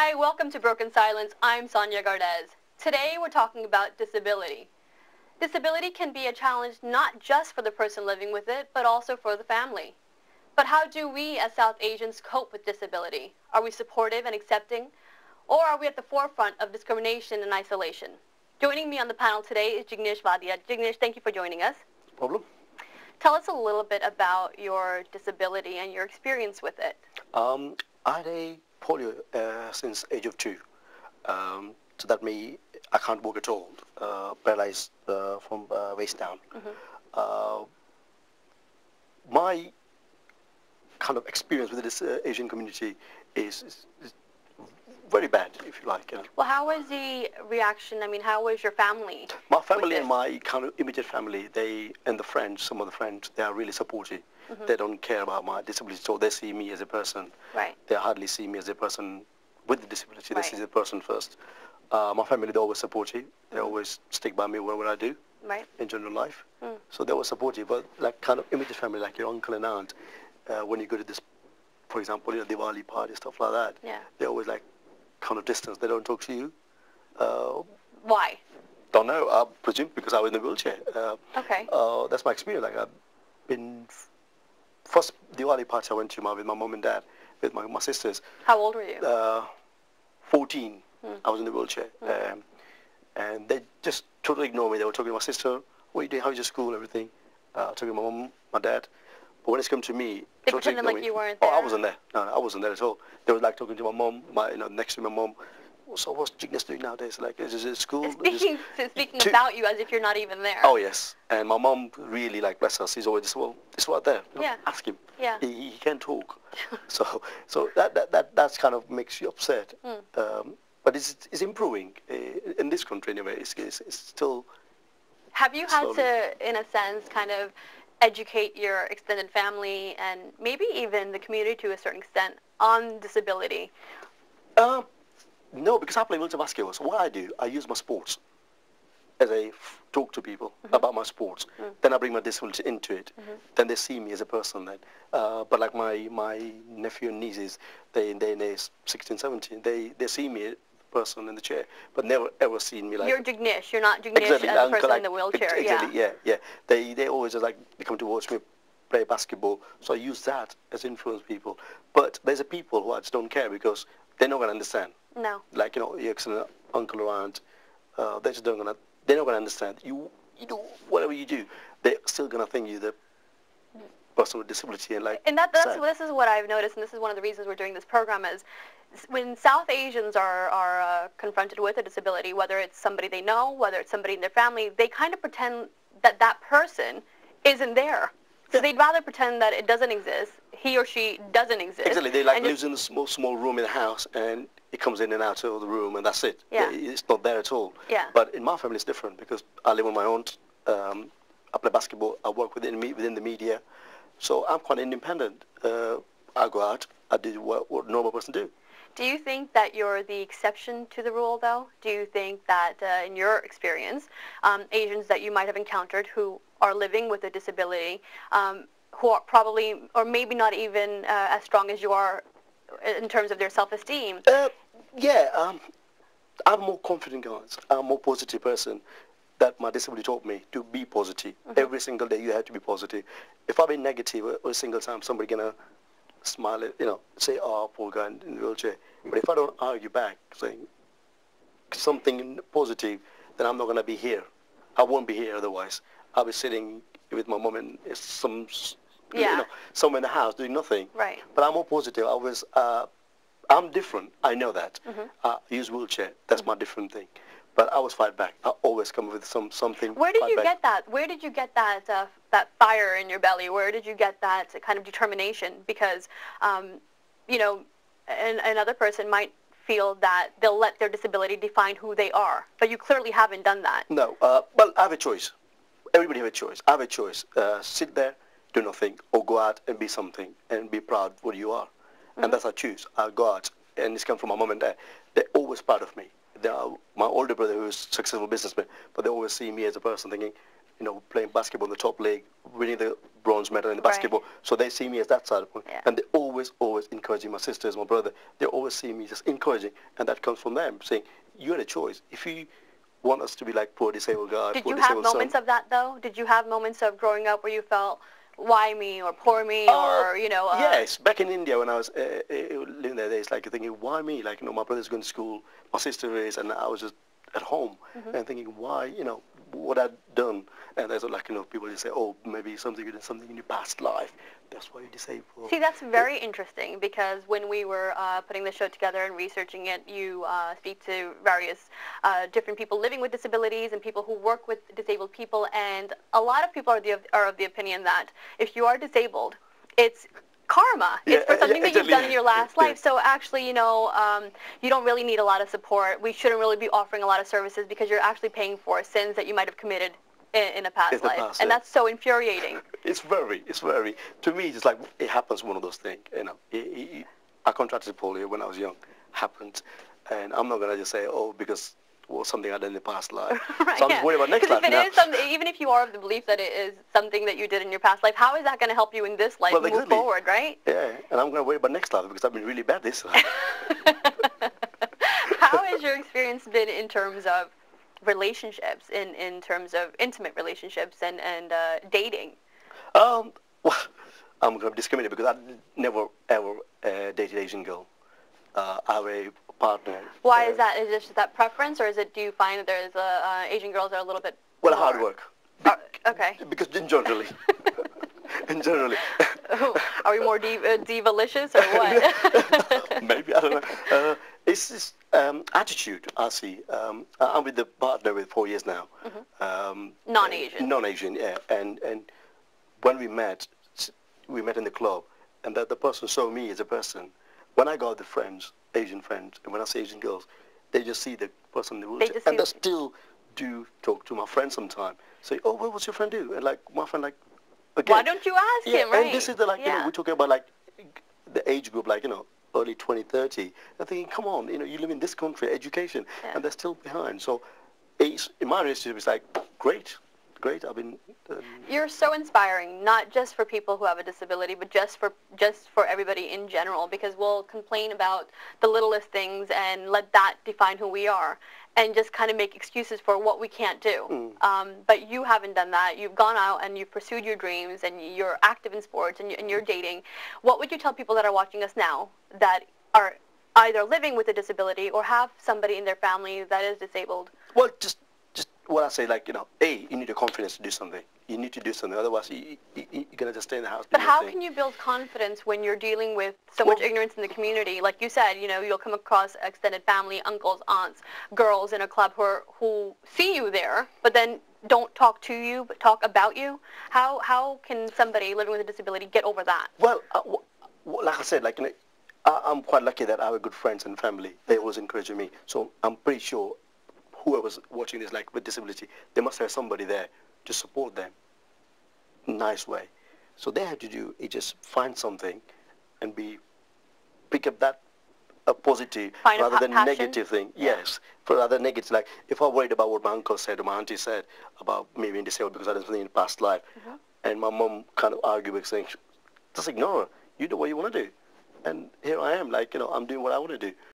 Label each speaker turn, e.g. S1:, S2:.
S1: Hi, welcome to Broken Silence. I'm Sanyya Gardez. Today we're talking about disability. Disability can be a challenge not just for the person living with it, but also for the family. But how do we as South Asians cope with disability? Are we supportive and accepting? Or are we at the forefront of discrimination and isolation? Joining me on the panel today is Jignesh Vadia. Jignesh, thank you for joining us.
S2: No problem.
S1: Tell us a little bit about your disability and your experience with it.
S2: I had a polio since age of 2. So that means I can't walk at all, paralyzed from waist down. My kind of experience with this Asian community is very bad, if you like.
S1: Well, how was the reaction? I mean, how was your family?
S2: My family and my kind of immediate family, and the friends, some of the friends, they are really supportive. They don't care about my disability, so they see me as a person.
S1: Right.
S2: They hardly see me as a person with the disability.
S1: Right.
S2: They see the person first. My family, they're always supportive. They always stick by me whatever I do.
S1: Right.
S2: In general life. So they were supportive, but like kind of immediate family, like your uncle and aunt, when you go to this, for example, Diwali party, stuff like that, they're always like kind of distance. They don't talk to you.
S1: Why?
S2: Don't know. I presume because I was in a wheelchair.
S1: Okay.
S2: That's my experience. Like I've been first Diwali party I went to with my mom and dad, with my sisters.
S1: How old were you?
S2: 14. I was in a wheelchair, and they just totally ignored me. They were talking to my sister, "What are you doing? How's your school? Everything." Talking to my mom, my dad. But when it's come to me,
S1: They
S2: totally
S1: pretended like
S2: ignored me.
S1: you weren't there.
S2: Oh, I wasn't there. No, I wasn't there at all. They were like talking to my mom, next to my mom. So what's Jignesh doing nowadays? Like, is it school?
S1: Speaking about you as if you're not even there.
S2: Oh yes, and my mom really, like, bless us. He's always just, well, it's right there. Ask him.
S1: Yeah.
S2: He can't talk. so that's kind of makes you upset. But it's improving in this country anyway. It's still.
S1: Have you had
S2: slowly.
S1: to, in a sense, kind of educate your extended family and maybe even the community to a certain extent on disability?
S2: No, because I play wheelchair basketball. So what I do, I use my sports as a talk to people about my sports. Then I bring my disability into it. Then they see me as a person then. But like my nephew and nieces, they're 16, 17. They see me as a person in the chair, but never ever seen me like.
S1: You're Jignesh. You're not Jignesh as a person in the wheelchair.
S2: Exactly. Yeah. They always just like they come to watch me play basketball. So I use that as influence people. But there's a people who I just don't care because they're not gonna understand.
S1: No.
S2: Like your uncle or aunt, they just don't gonna. They're not gonna understand. You do whatever you do, they're still gonna think you're the person with disability and like.
S1: And this is what I've noticed, and this is one of the reasons we're doing this program is when South Asians are confronted with a disability, whether it's somebody they know, whether it's somebody in their family, they kind of pretend that that person isn't there. So they'd rather pretend that it doesn't exist, he or she doesn't exist.
S2: Exactly. They like lives in a small room in the house, and it comes in and out of the room, and that's it.
S1: Yeah.
S2: It's not there at all.
S1: Yeah.
S2: But in my family, it's different because I live on my own. I play basketball. I work within the media, so I'm quite independent. I go out. I do what a normal person do.
S1: Do you think that you're the exception to the rule, though? Do you think that, in your experience, Asians that you might have encountered who are living with a disability, who are probably, or maybe not even as strong as you are in terms of their self-esteem?
S2: I'm more confident, guys. I'm a more positive person. That my disability taught me to be positive. Every single day you have to be positive. If I've been negative every single time, somebody gonna smile, say, "Oh, poor guy in the wheelchair." But if I don't argue back, saying something positive, then I'm not gonna be here. I won't be here otherwise. I'll be sitting with my mom and somewhere in the house doing nothing.
S1: Right.
S2: But I'm more positive. I'm different. I know that. I use wheelchair. That's my different thing. But I always fight back. I always come with something.
S1: Where did you get that? Where did you get that that fire in your belly? Where did you get that kind of determination? Because, another person might feel that they'll let their disability define who they are. But you clearly haven't done that.
S2: No. Well, I have a choice. Everybody have a choice. I have a choice. Sit there, do nothing, or go out and be something and be proud of what you are. And that's I choose. I go out, and it's come from my mom and dad. They're always proud of me. My older brother, who's a successful businessman, but they always see me as a person thinking, playing basketball in the top league, winning the bronze medal in the
S1: Right.
S2: basketball. So they see me as that side of it.
S1: Yeah.
S2: And they always encouraging my sisters, my brother. They always see me just encouraging. And that comes from them saying, you had a choice. If you want us to be like poor disabled guy,
S1: Did
S2: poor
S1: you have
S2: disabled son.
S1: moments of that, though? Did you have moments of growing up where you felt, why me, or poor me, or,
S2: Yes, back in India when I was living there, it's like thinking, why me? Like, my brother's going to school, my sister is, and I was just at home and thinking, why, what I'd done. And there's like, people just say, oh, maybe something you did something in your past life. That's why you're disabled.
S1: See, that's very interesting, because when we were putting the show together and researching it, you speak to various different people living with disabilities and people who work with disabled people, and a lot of people are of the opinion that if you are disabled, it's karma. It's for something that you've done in your last life. So actually, you don't really need a lot of support. We shouldn't really be offering a lot of services because you're actually paying for sins that you might have committed in a past life. And that's so infuriating.
S2: It's very, to me, it's like it happens, one of those things, I contracted polio when I was young, happened, and I'm not going to just say, oh, because something I did in the past life.
S1: Right,
S2: so I'm just worried about next life.
S1: If it is something, even if you are of the belief that it is something that you did in your past life, how is that going to help you in this life move forward, right?
S2: Yeah, and I'm going to worry about next life because I've been really bad this life.
S1: How has your experience been in terms of relationships, in terms of intimate relationships and dating?
S2: Well, I'm going to discriminate because I never, ever dated Asian girl. I have a partner.
S1: Why is that? Is it just that preference, or do you find that there's Asian girls are a little bit
S2: well,
S1: more...
S2: hard work.
S1: Okay.
S2: Because generally.
S1: Are we more diva-licious or what?
S2: Maybe, I don't know. It's this attitude, I see. I'm with the partner with 4 years now.
S1: Non-Asian.
S2: Non-Asian, yeah. And when we met in the club, and the person saw me as a person. When I got the friends, Asian friends, and when I say Asian girls, they just see the person in the wheelchair. And they still do talk to my friend sometimes. Say, oh, what was your friend do? And like, my friend, like, again.
S1: Why don't you ask him, right?
S2: And this is the, like, we're talking about, like, the age group, like, early 20, 30. I'm thinking, come on, you live in this country, education, and they're still behind. So, in my relationship, it's like, great. I've been...
S1: You're so inspiring, not just for people who have a disability, but just for everybody in general, because we'll complain about the littlest things and let that define who we are, and just kind of make excuses for what we can't do. But you haven't done that. You've gone out and you've pursued your dreams, and you're active in sports, and you're dating. What would you tell people that are watching us now that are either living with a disability or have somebody in their family that is disabled?
S2: Well, just what I say, like, A, you need the confidence to do something. You need to do something. Otherwise, you're going to just stay in the house.
S1: But how can you build confidence when you're dealing with so much ignorance in the community? Like you said, you'll come across extended family, uncles, aunts, girls in a club who see you there, but then don't talk to you, but talk about you. How can somebody living with a disability get over that?
S2: Well, like I said, like, I'm quite lucky that I have good friends and family. They always encourage me. So I'm pretty sure whoever's watching this, like, with disability, they must have somebody there to support them in a nice way. So they have to do is just find something and pick up that positive rather than negative thing. Yeah. Yes, for rather negative. Like, if I'm worried about what my uncle said or my auntie said about me being disabled because I did something in the past life, and my mom kind of argued with saying, just ignore her. You do what you want to do. And here I am, like, I'm doing what I want to do.